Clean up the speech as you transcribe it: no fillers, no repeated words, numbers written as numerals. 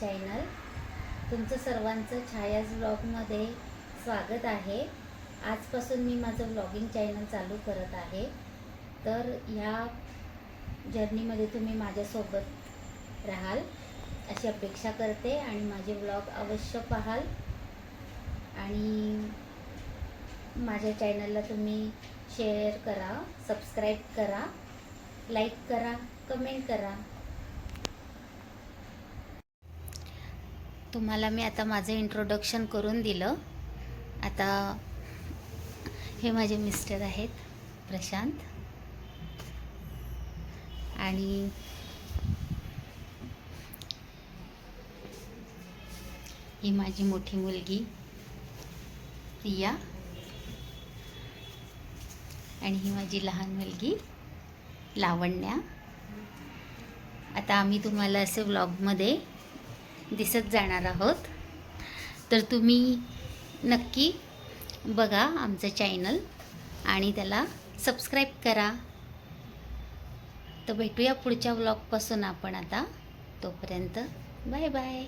Channel. तुमचं सर्वांचं छायाज ब्लॉगमध्ये स्वागत आहे. आजपासून मी माझं ब्लॉगिंग चॅनल चालू करत आहे. तर ह्या जर्नीमध्ये तुम्ही माझ्यासोबत राहाल अशी अपेक्षा करते आणि माझे ब्लॉग अवश्य पाहाल आणि माझ्या चॅनलला तुम्ही शेअर करा, सबस्क्राईब करा, लाईक करा, कमेंट करा. तुम्हाला मी आता माझं इंट्रोडक्शन करून दिलं. आता हे माझे मिस्टर आहेत प्रशांत आणि ही माझी मोठी मुलगी रिया आणि ही माझी लहान मुलगी लावण्या. आता आम्ही तुम्हाला असे व्लॉगमध्ये दिसत जाणार आहोत. तर तुम्ही नक्की बघा आमचं चॅनल आणि त्याला सबस्क्राईब करा. तर भेटूया पुढच्या व्लॉगपासून आपण आता. तोपर्यंत बाय बाय.